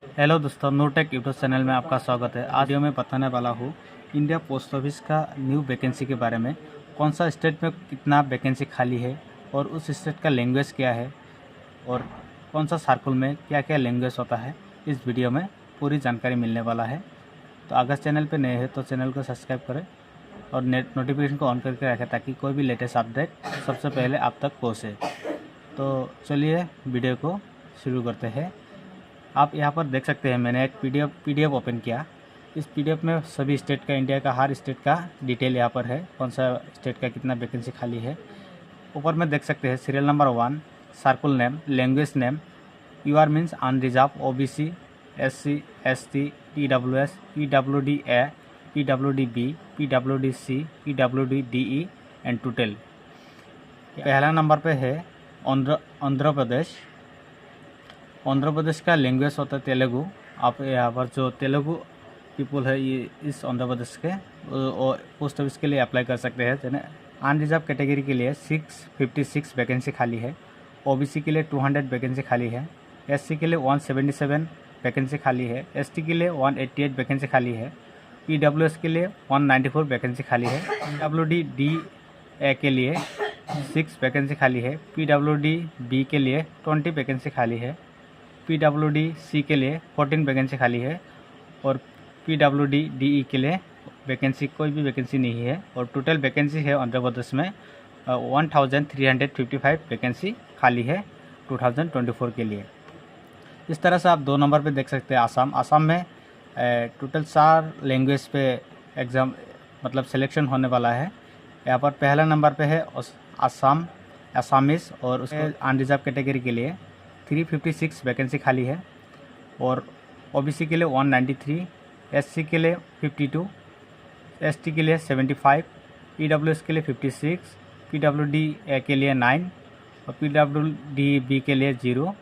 Hello दोस्तों, नूरटेक YouTube channel में आपका स्वागत है। आज वीडियो में बताने वाला हूँ इंडिया पोस्ट ऑफिस का न्यू वैकेंसी के बारे में। कौन सा स्टेट में कितना वैकेंसी खाली है और उस स्टेट का लैंग्वेज क्या है और कौन सा सर्कल में क्या क्या लैंग्वेज होता है, इस वीडियो में पूरी जानकारी मिलने वाला है। तो अगर चैनल पर नए हैं तो चैनल को सब्सक्राइब करें और नोटिफिकेशन को ऑन करके रखें ताकि कोई भी लेटेस्ट अपडेट सबसे पहले आप तक पहुँचे। तो चलिए वीडियो को शुरू करते हैं। आप यहाँ पर देख सकते हैं, मैंने एक पीडीएफ ओपन किया। इस पीडीएफ में सभी स्टेट का, इंडिया का हर स्टेट का डिटेल यहाँ पर है, कौन सा स्टेट का कितना वैकेंसी खाली है। ऊपर में देख सकते हैं serial number 1, circle name, language name, UR means unreserved, OBC, SC, ST, EWS, PWD A, PWD B, PWD C, PWD DE and total. पहला नंबर पे है आंध्र प्रदेश। आंध्र प्रदेश का लैंग्वेज होता है तेलुगु। आप यहाँ पर जो तेलुगु पीपल है, ये इस आंध्र प्रदेश के पोस्ट ऑफिस के लिए अप्लाई कर सकते हैं। जैसे अनरिजर्व कैटेगरी के लिए 656 वैकेंसी खाली है, ओबीसी के लिए 200 वैकेंसी खाली है, एससी के लिए 177 वैकेंसी खाली है, एसटी के लिए 188 वैकेंसी खाली है, पीडब्ल्यूएस के लिए 194 वैकेंसी खाली है, पीडब्ल्यूडी-ए के लिए 6 वैकेंसी खाली है, पीडब्ल्यूडी-बी के लिए 20 वैकेंसी खाली है, पीडब्ल्यूडी-सी के लिए 14 वैकेंसी खाली है और पीडब्ल्यूडी-डीई के लिए वैकेंसी, कोई भी वैकेंसी नहीं है। और टोटल वैकेंसी है आंध्र प्रदेश में 1355 वैकेंसी खाली है 2024 के लिए। इस तरह से आप 2 नंबर पे देख सकते हैं आसाम में टोटल 4 लैंग्वेज पे एग्ज़ाम मतलब सिलेक्शन होने वाला है। यहाँ पर पहला नंबर पे है आसामीज़ और उसके अनरिजर्व कैटेगरी के लिए 356 वैकेंसी खाली है और ओबीसी के लिए 193, एससी के लिए 52, एसटी के लिए 75, पीडब्ल्यूएस के लिए 56, पीडब्ल्यूडी-ए के लिए 9 और पीडब्ल्यूडी-बी के लिए 0,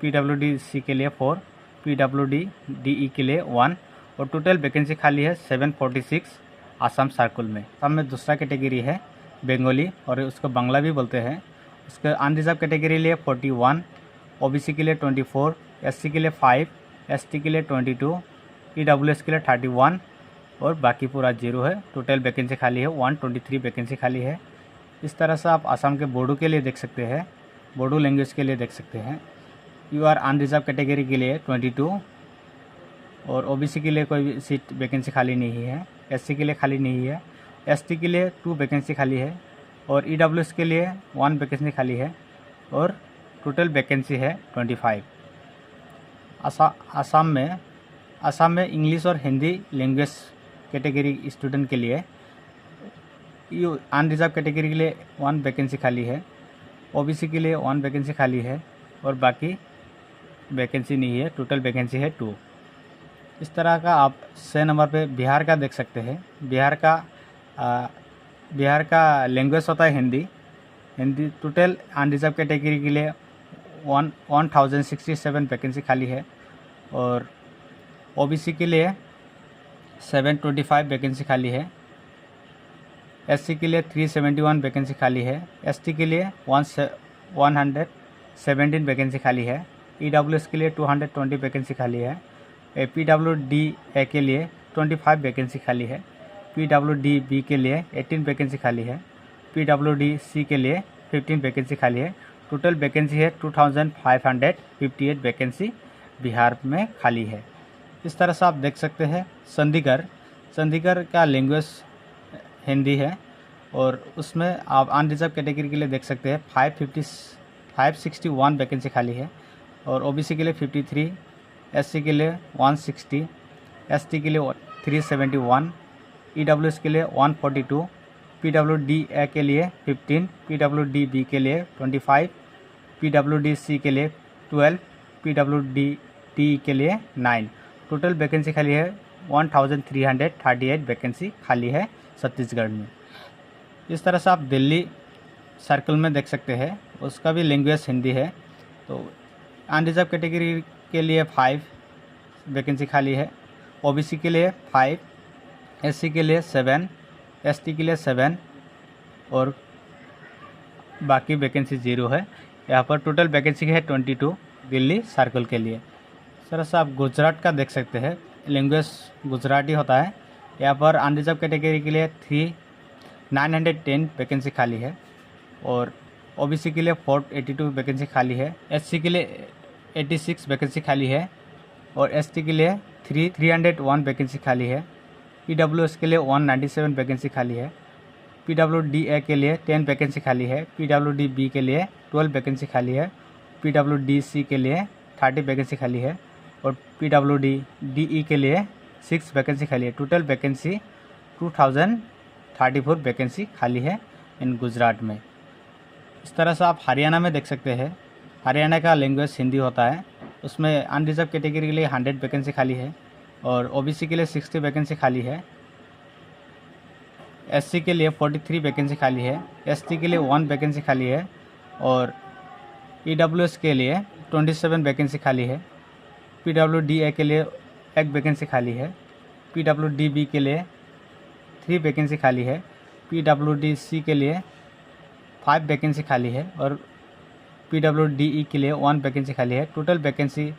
पीडब्ल्यूडी-सी के लिए 4, पीडब्ल्यूडी-डीई के लिए 1 और टोटल वैकेंसी खाली है 746 आसाम सर्कल में। आसाम में दूसरा कैटेगरी है बंगाली और उसको बांग्ला भी बोलते हैं। उसके अनरिजर्व कैटेगरी लिए 41, ओबीसी के लिए 24, एससी के लिए 5, एसटी के लिए 22, ईडब्ल्यूएस के लिए 31 और बाकी पूरा 0 है। टोटल वैकेंसी खाली है 123 वैकेंसी खाली है। इस तरह से आप आसाम के बोडो के लिए देख सकते हैं, बोडो लैंग्वेज के लिए देख सकते हैं। यूआर अनरिजर्व कैटेगरी के लिए 22 और ओबीसी के लिए कोई भी सीट वैकेंसी खाली नहीं है, एससी के लिए खाली नहीं है, एसटी के लिए 2 वैकेंसी खाली है और ईडब्ल्यूएस के लिए 1 वैकेंसी खाली है और टोटल वैकेंसी है 25। आसाम में इंग्लिश और हिंदी लैंग्वेज कैटेगरी स्टूडेंट के लिए अनरिजर्व कैटेगरी के लिए 1 वैकेंसी खाली है, ओबीसी के लिए 1 वैकेंसी खाली है और बाकी वैकेंसी नहीं है। टोटल वैकेंसी है 2। इस तरह का आप 6 नंबर पे बिहार का देख सकते हैं। बिहार का लैंग्वेज होता है हिंदी। टोटल अनरिजर्व कैटेगरी के लिए 1067 वैकेंसी खाली है और ओबीसी के लिए 725 वैकेंसी खाली है, एससी के लिए 371 वैकेंसी खाली है, एसटी के लिए 117 वैकेंसी खाली है, ईडब्ल्यूएस के लिए 220 वैकेंसी खाली है, पीडब्ल्यूडी-ए के लिए 25 वैकेंसी खाली है, पीडब्ल्यूडी-बी के लिए 18 वैकेंसी खाली है, पीडब्ल्यूडी-सी के लिए 15 वैकेंसी खाली है। टोटल वैकेंसी है 2558 वैकेंसी बिहार में खाली है। इस तरह से आप देख सकते हैं चंडीगढ़ का लैंग्वेज हिंदी है और उसमें आप अनरिजर्व कैटेगरी के लिए देख सकते हैं 561 वैकेंसी खाली है और ओबीसी के लिए 53, एससी के लिए 160, एसटी के लिए 371, ईडब्ल्यूएस के लिए 142, पीडब्ल्यूडी-ए के लिए 15, पीडब्ल्यूडी-बी के लिए 25, पीडब्ल्यूडी-सी के लिए 12, पीडब्ल्यूडी-डी के लिए 9। टोटल वैकेंसी खाली है 1338 वैकेंसी खाली है छत्तीसगढ़ में। इस तरह से आप दिल्ली सर्कल में देख सकते हैं, उसका भी लैंग्वेज हिंदी है। तो अनरिजर्व कैटेगरी के लिए 5 वैकेंसी खाली है, ओबीसी के लिए 5, एससी के लिए 7, एसटी के लिए 7 और बाकी वैकेंसी 0 है। यहाँ पर टोटल वैकेंसी है 22 दिल्ली सर्कल के लिए। सर से आप गुजरात का देख सकते हैं, लैंग्वेज गुजराती होता है। यहाँ पर अनरिजर्व कैटेगरी के लिए 910 वैकेंसी खाली है और ओबीसी के लिए 482 वैकेंसी खाली है, एससी के लिए 86 वैकेंसी खाली है और एसटी के लिए 301 वैकेंसी खाली है। पीडब्ल्यूएस के लिए 197 वैकेंसी खाली है। पीडब्ल्यूडीए के लिए 10 वैकेंसी खाली है। पीडब्ल्यूडीबी के लिए 12 वैकेंसी खाली है। पीडब्ल्यूडीसी के लिए 30 वैकेंसी खाली है और पीडब्ल्यूडीई के लिए 6 वैकेंसी खाली है। टोटल वैकेंसी 2034 वैकेंसी खाली है इन गुजरात में। इस तरह से आप हरियाणा में देख सकते हैं। हरियाणा का लैंग्वेज हिंदी होता है। उसमें अनरिजर्व कैटेगरी के लिए 100 वैकेंसी खाली है और ओबीसी के लिए 60 वैकेंसी खाली है। एससी के लिए 43 वैकेंसी खाली है। एसटी के लिए 1 वैकेंसी खाली है और ईडब्ल्यूएस के लिए 27 वैकेंसी खाली है। पीडब्ल्यूडीए के लिए 1 वैकेंसी खाली है। पीडब्ल्यूडीबी के लिए 3 वैकेंसी खाली है। पीडब्ल्यूडीसी के लिए 5 वैकेंसी खाली है और पीडब्ल्यूडीई के लिए 1 वैकेंसी खाली है। टोटल वैकेंसी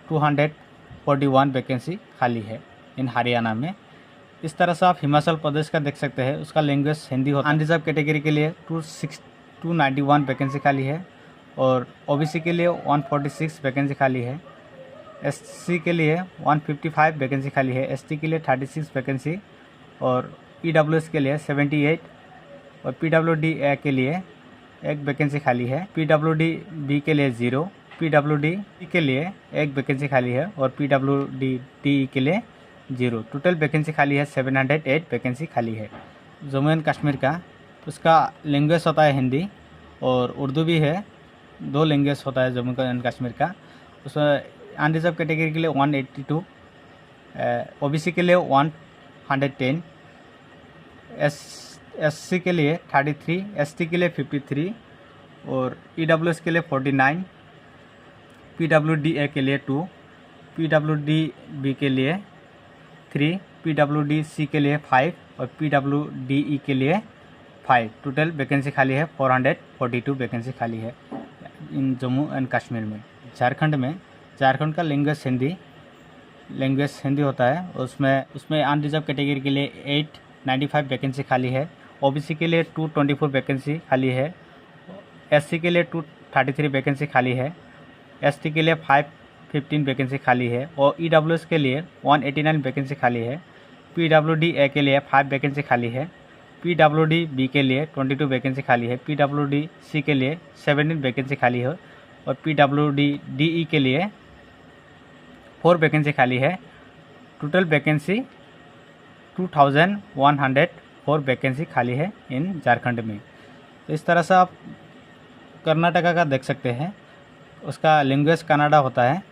241 वैकेंसी खाली है इन हरियाणा में। इस तरह से आप हिमाचल प्रदेश का देख सकते हैं। उसका लैंग्वेज हिंदी होता है। अनरिजर्व कैटेगरी के लिए 291 वैकेंसी खाली है और ओबीसी के लिए 146 वैकेंसी खाली है। एससी के लिए 155 वैकेंसी खाली है। एसटी के लिए 36 वैकेंसी और ईडब्ल्यूएस के लिए 78 और पीडब्ल्यूडीए के लिए 1 वैकेंसी खाली है। पीडब्ल्यूडीबी के लिए 0, पीडब्ल्यूडी के लिए 1 वैकेंसी खाली है और पीडब्ल्यूडीई के लिए 0। टोटल वैकेंसी खाली है 708 वैकेंसी खाली है। जम्मू एंड कश्मीर का उसका लैंग्वेज होता है हिंदी और उर्दू भी है। 2 लैंग्वेज होता है जम्मू एंड कश्मीर का। उसमें अनरिजर्व कैटेगरी के लिए 182, ओबीसी के लिए 110, एससी के लिए 33, एसटी के लिए 53 और ईडब्ल्यूएस के लिए 49, पीडब्ल्यूडीए के लिए 2, पीडब्ल्यूडीबी के लिए 3, पीडब्ल्यूडीसी के लिए 5 और पीडब्ल्यूडीई के लिए 5। टोटल वैकेंसी खाली है 442 वैकेंसी खाली है इन जम्मू एंड कश्मीर में। झारखंड का लैंग्वेज हिंदी होता है। उसमें अनरिजर्व कैटेगरी के लिए 895 वैकेंसी खाली है। ओबीसी के लिए 224 वैकेंसी खाली है। एससी के लिए 233 वैकेंसी खाली है। एसटी के लिए 515 वैकेंसी खाली है और ईडब्ल्यूएस के लिए 189 वैकेंसी खाली है। पीडब्ल्यूडीए के लिए 5 वैकेंसी खाली है। पीडब्ल्यूडीबी के लिए 22 वैकेंसी खाली है। पीडब्ल्यूडीसी के लिए 17 वैकेंसी खाली है और पीडब्ल्यूडीई के लिए 4 वैकेंसी खाली है। टोटल वैकेंसी 2104 वैकेंसी खाली है इन झारखंड में। तो इस तरह से आप कर्नाटका का देख सकते हैं। उसका लैंग्वेज कन्नड़ा होता है।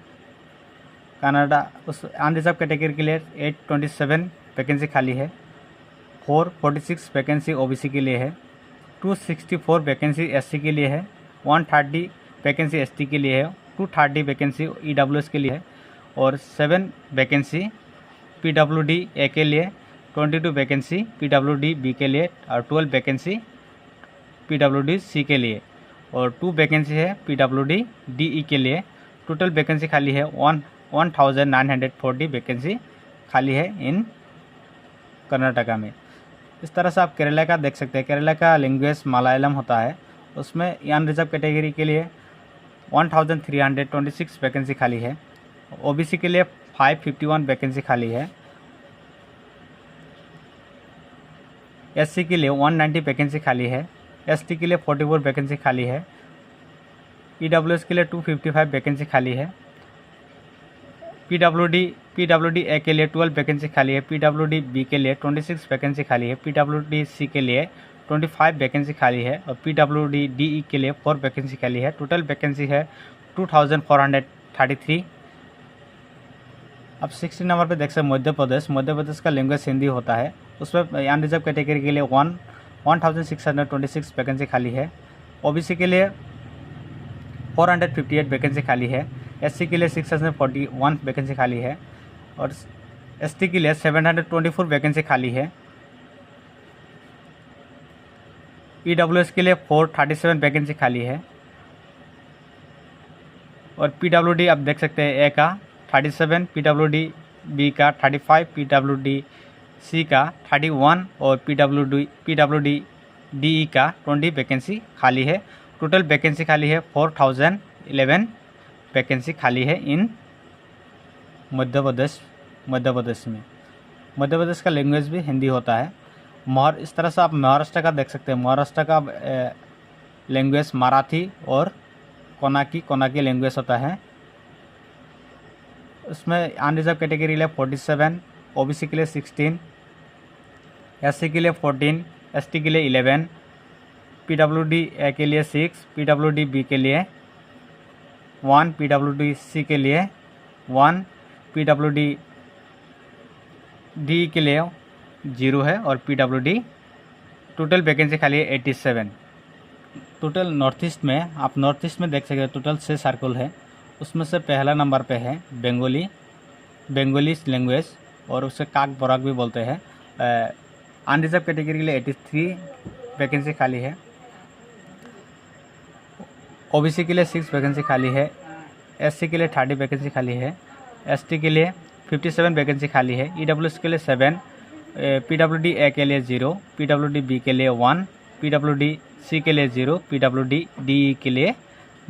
कन्नड़ा उस अनरिजर्व कैटेगरी के लिए 827 वैकेंसी खाली है। 446 वैकेंसी ओबीसी के लिए है। 264 वैकेंसी एससी के लिए है। 130 वैकेंसी एसटी के लिए है। 230 वैकेंसी ईडब्ल्यूएस के लिए है और 7 वैकेंसी पीडब्ल्यूडीए के लिए, 22 वैकेंसी पीडब्ल्यूडीबी के लिए और 12 वैकेंसी पीडब्ल्यूडीसी के लिए और 2 वैकेंसी है पीडब्ल्यूडीई के लिए। टोटल वैकेंसी खाली है 1940 वैकेंसी खाली है इन कर्नाटका में। इस तरह से आप केरला का देख सकते हैं। केरला का लैंग्वेज मलयालम होता है। उसमें अनरिजर्व कैटेगरी के लिए 1326 वैकेंसी खाली है। ओबीसी के लिए 551 वैकेंसी खाली है। एससी के लिए 190 वैकेंसी खाली है। एसटी के लिए 44 वैकेंसी खाली है। ईडब्ल्यूएस के लिए 255 वैकेंसी खाली है। पीडब्ल्यूडीए के लिए 12 वैकेंसी खाली है। पीडब्ल्यूडीबी के लिए 26 वैकेंसी खाली है। पीडब्ल्यूडीसी के लिए 25 वैकेंसी खाली है और पीडब्ल्यूडीई के लिए 4 वैकेंसी खाली है। टोटल वैकेंसी है 2433। अब 60 नंबर पे देख सकते मध्य प्रदेश का लैंग्वेज हिंदी होता है। उसमें अनरिजर्व कैटेगरी के लिए 1626 वैकेंसी खाली है। ओबीसी के लिए 458 वैकेंसी खाली है। एससी के लिए 641 वैकेंसी खाली है और एसटी के लिए 724 वैकेंसी खाली है। ईडब्ल्यूएस के लिए 437 वैकेंसी खाली है और पीडब्ल्यूडी आप देख सकते हैं ए का 37, PWD-B का 35, PWD-C का 31 और PWD-DE का 20 वैकेंसी खाली है। टोटल वैकेंसी खाली है 4011 वैकेंसी खाली है इन मध्य प्रदेश में। मध्य प्रदेश का लैंग्वेज भी हिंदी होता है। इस तरह से आप महाराष्ट्र का देख सकते हैं। महाराष्ट्र का लैंग्वेज मराठी और कोनाकी लैंग्वेज होता है। उसमें अनरिजर्व कैटेगरी के लिए 47, ओबीसी के लिए 16, एससी के लिए 14, एसटी के लिए 11, पीडब्ल्यूडी-ए के लिए 6, पीडब्ल्यूडी-बी के लिए 1, पीडब्ल्यूडी-सी के लिए 1, पीडब्ल्यूडी-डी के लिए 0 है और पीडब्ल्यूडी टोटल वैकेंसी खाली है 87। टोटल नॉर्थ ईस्ट में आप नॉर्थ ईस्ट में देख सकते हैं टोटल 6 सर्कल है। उसमें से पहला नंबर पे है बंगाली लैंग्वेज और उसे काक बोराक भी बोलते हैं। अनरिजर्व कैटेगरी के लिए 83 वैकेंसी खाली है। ओबीसी के लिए 6 वैकेंसी खाली है। एससी के लिए 30 वैकेंसी खाली है। एसटी के लिए 57 वैकेंसी खाली है। ईडब्ल्यूएस के लिए 7, पीडब्ल्यूडी-ए के लिए 0, पीडब्ल्यूडी-बी के लिए 1, पीडब्ल्यूडी-सी के लिए 0, पीडब्ल्यूडी-डी के लिए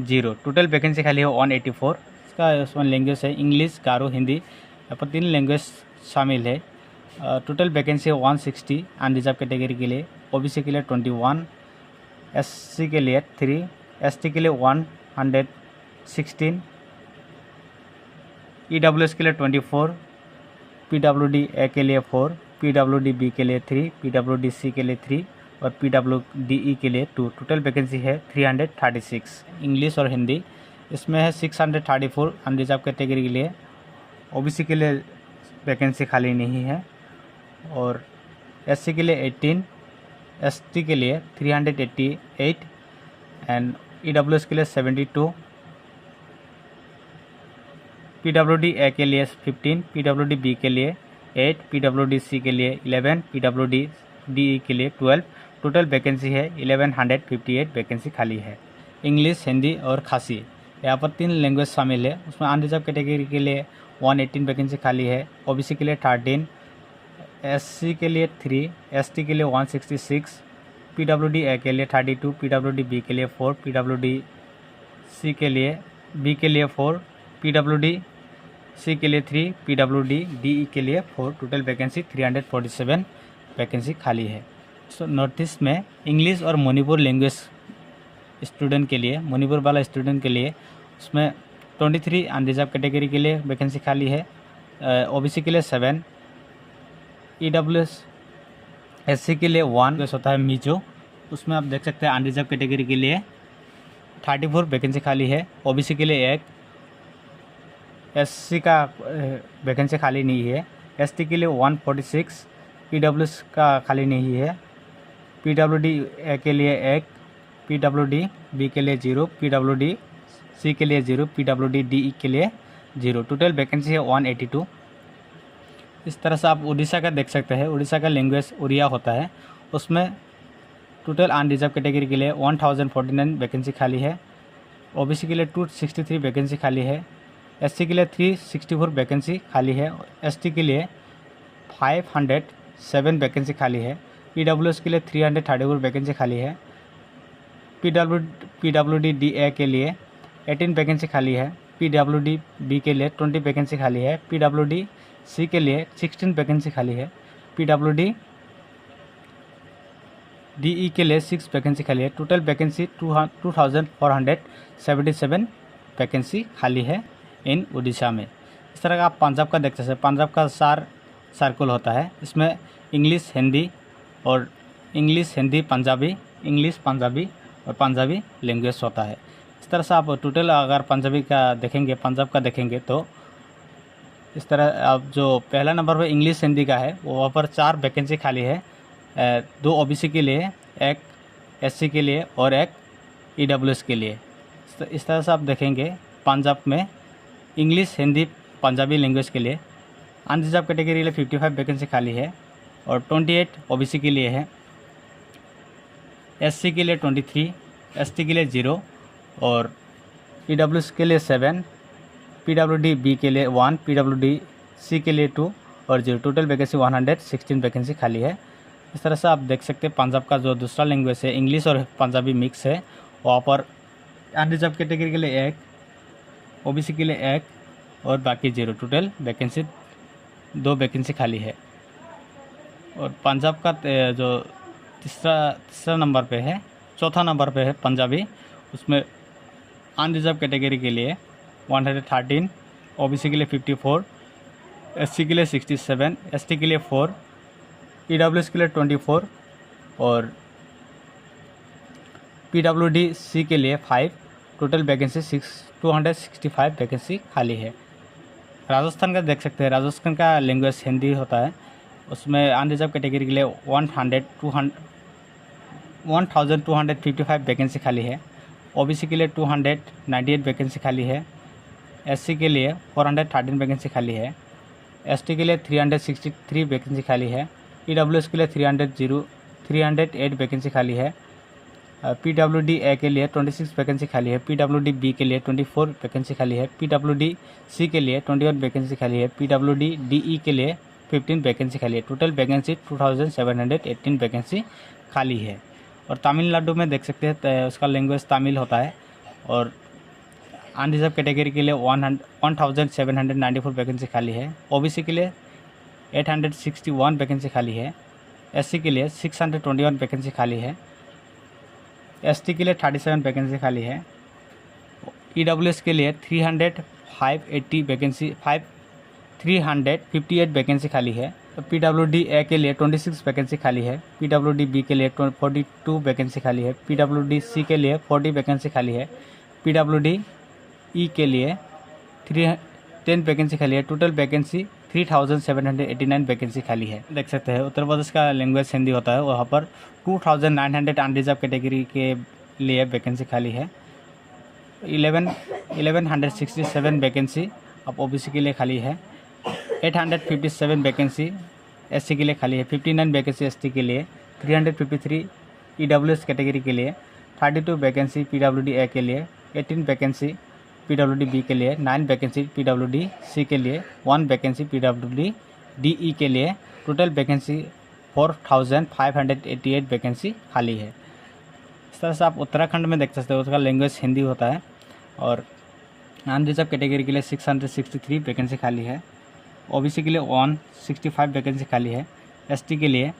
0। टोटल वैकेंसी खाली है 184। इसका उसमें लैंग्वेज है इंग्लिश, गारो, हिंदी। यहाँ पर 3 लैंग्वेज शामिल है। टोटल वैकेंसी है 160 अनरिजर्व कैटेगरी के लिए। ओबीसी के लिए 21, एससी के लिए 3, एसटी के लिए 116, ईडब्ल्यूएस के लिए 24, पीडब्ल्यूडी-ए के लिए 4, पीडब्ल्यूडी-बी के लिए 3, पीडब्ल्यूडी-सी के लिए 3 और पीडब्ल्यूडी-ई के लिए 2। टोटल वैकेंसी है 336। इंग्लिश और हिंदी इसमें है 634 अनरिजर्व कैटेगरी के लिए। ओबीसी के लिए वैकेंसी खाली नहीं है और एससी के लिए 18, एसटी के लिए 388 एंड ईडब्ल्यूएस के लिए 72, पीडब्ल्यूडी-ए के लिए 15, पीडब्ल्यूडी-बी के लिए 8, पीडब्ल्यूडी-सी के लिए 11, पीडब्ल्यूडी-डी के लिए 12। टोटल वैकेंसी है 1158 वैकेंसी खाली है। इंग्लिश, हिंदी और खासी यहाँ पर 3 लैंग्वेज शामिल है। उसमें अनरिजर्व कैटेगरी के लिए 118 वैकेंसी खाली है। ओबीसी के लिए 13, एससी के लिए 3, एसटी के लिए 166, पीडब्ल्यूडी-ए के लिए 32, पीडब्ल्यूडी-बी के लिए 4, पीडब्ल्यूडी-सी के लिए बी के लिए 4, पीडब्ल्यूडी-सी के लिए 3, पीडब्ल्यूडी-डी के लिए 4। टोटल वैकेंसी 347 वैकेंसी खाली है। सो नॉर्थ ईस्ट में इंग्लिश और मणिपुर लैंग्वेज स्टूडेंट के लिए, मणिपुर वाला स्टूडेंट के लिए उसमें 23 अनरिजर्व कैटेगरी के लिए वैकेंसी खाली है। ओबीसी के लिए 7, ईडब्ल्यूएस एससी के लिए 1 होता है मीजो। उसमें आप देख सकते हैं अनरिजर्व कैटेगरी के लिए 34 वैकेंसी खाली है। ओबीसी के लिए 1, एससी का वैकेंसी खाली नहीं है। एसटी के लिए 146, पीडब्ल्यूएस का खाली नहीं है। पीडब्ल्यूडी-ए के लिए 1, पीडब्ल्यूडी-बी के लिए 0, पीडब्ल्यूडी-सी के लिए 0, पीडब्ल्यूडी-डी के लिए 0। टोटल वैकेंसी है 182। इस तरह से आप उड़ीसा का देख सकते हैं। उड़ीसा का लैंग्वेज उड़िया होता है। उसमें टोटल अनरिजर्व कैटेगरी के लिए 1049 वैकेंसी खाली है। ओबीसी के लिए 263 वैकेंसी खाली है। एससी के लिए 364 वैकेंसी खाली है। एसटी के लिए 507 वैकेंसी खाली है। पीडब्ल्यूएस के लिए 334 वैकेंसी खाली है। पीडब्ल्यूडी-ए के लिए 18 वैकेंसी खाली है। पीडब्ल्यूडी-बी के लिए 20 वैकेंसी खाली है। पीडब्ल्यूडी-सी के लिए 16 वैकेंसी खाली है। पीडब्ल्यूडी-डी के लिए 6 वैकेंसी खाली है। टोटल वैकेंसी 2477 वैकेंसी खाली है इन उड़ीसा में। इस तरह का आप पंजाब का देख सकते हैं। पंजाब का 4 सर्कल होता है। इसमें इंग्लिश, हिंदी और इंग्लिश, हिंदी, पंजाबी, इंग्लिश, पंजाबी और पंजाबी लैंग्वेज होता है। इस तरह से आप टोटल अगर पंजाबी का देखेंगे, पंजाब का देखेंगे तो इस तरह आप जो पहला नंबर पर इंग्लिश, हिंदी का है वहाँ पर 4 वैकेंसी खाली है। 2 ओबीसी के लिए, 1 एससी के लिए और 1 ईडब्ल्यूएस के लिए। इस तरह से आप देखेंगे पंजाब में इंग्लिश, हिंदी, पंजाबी लैंग्वेज के लिए अनरिजर्व कैटेगरी के लिए 55 वैकेंसी खाली है और 28 ओबीसी के लिए है। एससी के लिए 23, एसटी के लिए 0 और ईडब्ल्यूएस के लिए 7, PWD-B के लिए 1, PWD-C के लिए 2 और 0। टोटल वैकेंसी 116 वैकेंसी खाली है। इस तरह से आप देख सकते हैं पंजाब का जो दूसरा लैंग्वेज है इंग्लिश और पंजाबी मिक्स है, वहाँ पर अनरिजर्व कैटेगरी के लिए 1, OBC के लिए 1 और बाकी 0। टोटल वैकेंसी 2 वैकेंसी खाली है। और पंजाब का जो तीसरा नंबर पे है, चौथा नंबर पे है पंजाबी, उसमें अनरिजर्व कैटेगरी के लिए 113, OBC के लिए 54, SC के लिए 67, ST के लिए 4, EWS के लिए 24 और PWD-C के लिए 5। टोटल वैकेंसी 265 वैकेंसी खाली है। राजस्थान का देख सकते हैं, राजस्थान का लैंग्वेज हिंदी होता है, उसमें अनरिजर्व कैटेगरी के लिए 1255 वैकेंसी खाली है। OBC के लिए 298 वैकेंसी खाली है। SC के लिए 413 वैकेंसी खाली है। ST के लिए 363 वैकेंसी खाली है। EWS के लिए 308 वैकेंसी खाली है। PWD-A के लिए 26 वैकेंसी खाली है। PWD-B के लिए 24 वैकेंसी खाली है। PWD-C के लिए 21 वैकेंसी खाली है। PWD-DE के लिए 15 वैकेंसी खाली है। टोटल वैकेंसी 2718 वैकेंसी खाली है। और तमिलनाडु में देख सकते हैं उसका लैंग्वेज तमिल होता है और अनरिजर्व कैटेगरी के लिए 1794 वैकेंसी खाली है। OBC के लिए 861 वैकेंसी खाली है। SC के लिए 621 वैकेंसी खाली है। ST के लिए 37 वैकेंसी खाली है। EWS के लिए 358 वैकेंसी खाली है। PWD-A के लिए 26 वैकेंसी खाली है। PWD-B के लिए 42 वैकेंसी खाली है। PWD-C के लिए 40 वैकेंसी खाली है। PWD-E के लिए 10 वैकेंसी खाली है। टोटल वैकेंसी 3789 वैकेंसी खाली है। देख सकते हैं उत्तर प्रदेश का लैंग्वेज हिंदी होता है, वहाँ पर 2900 अनरिजर्व कैटेगरी के लिए वैकेंसी खाली है। 1167 वैकेंसी अब OBC के लिए खाली है। 857 वैकेंसी SC के लिए खाली है। 59 वैकेंसी ST के लिए। 353 EWS कैटेगरी के लिए। 32 वैकेंसी PWD-A के लिए। 18 वैकेंसी PWD-B के लिए। 9 वैकेंसी PWD-C के लिए। 1 वैकेंसी PWD-DE के लिए। टोटल वैकेंसी 4588 वैकेंसी खाली है। इस तरह से आप उत्तराखंड में देख सकते हो, उसका लैंग्वेज हिंदी होता है और अनरिजर्व कैटेगरी के लिए 663 वैकेंसी खाली है। OBC के लिए 165 वैकेंसी खाली है। ST के लिए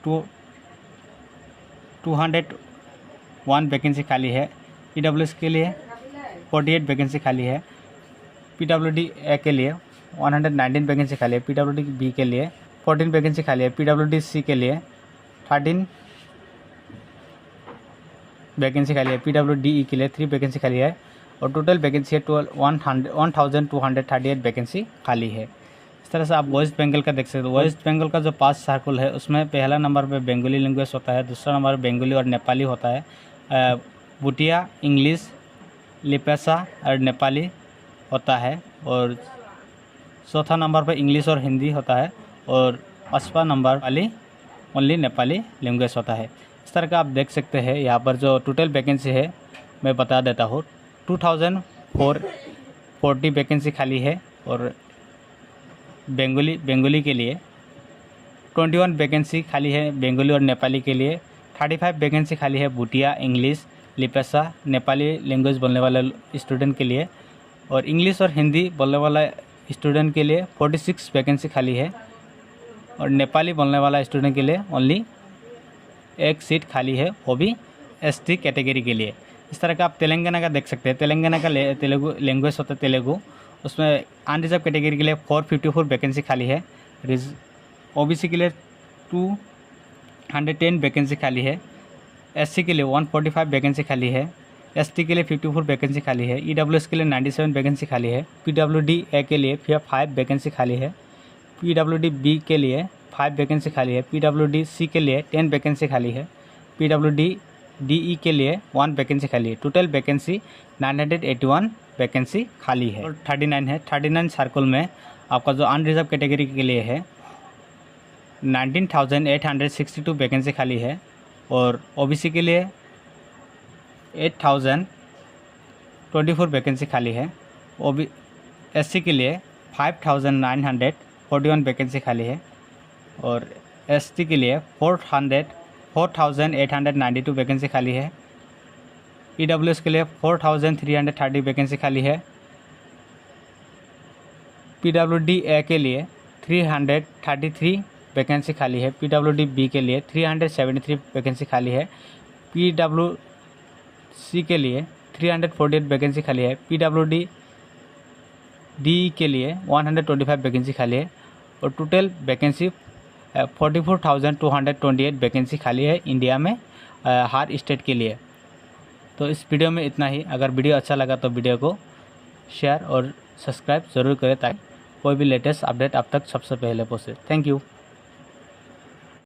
201 वैकेंसी खाली है। EWS के लिए 48 वैकेंसी खाली है। PWD-A के लिए 119 वैकेंसी खाली है। PWD-B के लिए 14 वैकेंसी खाली है। PWD-C के लिए 13 वैकेंसी खाली है। PWD-E के लिए 3 वैकेंसी खाली है और टोटल वैकेंसी है 1238 वैकेंसी खाली है। इस तरह से आप वेस्ट बंगाल का देख सकते हो। वेस्ट बंगाल का जो 5 सर्कल है उसमें पहला नंबर पे बंगाली लैंग्वेज होता है, दूसरा नंबर बंगाली और नेपाली होता है, भूटिया, इंग्लिश, लिपेसा और नेपाली होता है और चौथा नंबर पर इंग्लिश और हिंदी होता है और 5वां नंबर वाली ओनली नेपाली लैंग्वेज होता है। इस तरह का आप देख सकते हैं। यहाँ पर जो टोटल वैकेंसी है मैं बता देता हूँ। 2440 वैकेंसी खाली है और बंगाली के लिए 21 वैकेंसी खाली है। बंगाली और नेपाली के लिए 35 वैकेंसी खाली है। भूटिया, इंग्लिश, लिपेसा, नेपाली लैंग्वेज बोलने वाले स्टूडेंट के लिए और इंग्लिश और हिंदी बोलने वाला स्टूडेंट के लिए 46 वैकेंसी खाली है और नेपाली बोलने वाला स्टूडेंट के लिए ओनली 1 सीट खाली है, वो भी ST कैटेगरी के लिए। इस तरह का आप तेलंगाना का देख सकते हैं। तेलंगाना का तेलुगु लैंग्वेज होता है तेलुगु, उसमें अनरिजर्व कैटेगरी के लिए 454 वैकेंसी खाली है। OBC के लिए 210 वैकेंसी खाली है। SC के लिए 145 वैकेंसी खाली है। ST के लिए 54 वैकेंसी खाली है। EWS के लिए 97 वैकेंसी खाली है। PWD-A के लिए 5 वैकेंसी खाली है। PWD-B के लिए 5 वैकेंसी खाली है। PWD-C के लिए 10 वैकेंसी खाली है। PWD-DE के लिए 1 वैकेंसी खाली है। टोटल वैकेंसी 981 वैकेंसी खाली है और 39 है। 39 सर्कल में आपका जो अनरिजर्व कैटेगरी के लिए है 19,862 वैकेंसी खाली है और OBC के लिए 8,024 वैकेंसी खाली है। SC के लिए 5,941 वैकेंसी खाली है और ST के लिए 4,892 वैकेंसी खाली है। EWS के लिए 4,330 वैकेंसी खाली है। PWD A के लिए 333 वैकेंसी खाली है। PWD B के लिए 373 वैकेंसी खाली है। PWC के लिए 348 वैकेंसी खाली है। PWD D के लिए 125 वैकेंसी खाली है और टोटल वैकेंसी 44,228 वैकेंसी खाली है इंडिया में हर स्टेट के लिए। तो इस वीडियो में इतना ही। अगर वीडियो अच्छा लगा तो वीडियो को शेयर और सब्सक्राइब ज़रूर करें ताकि कोई भी लेटेस्ट अपडेट आप तक सबसे पहले पहुँचे। Thank you.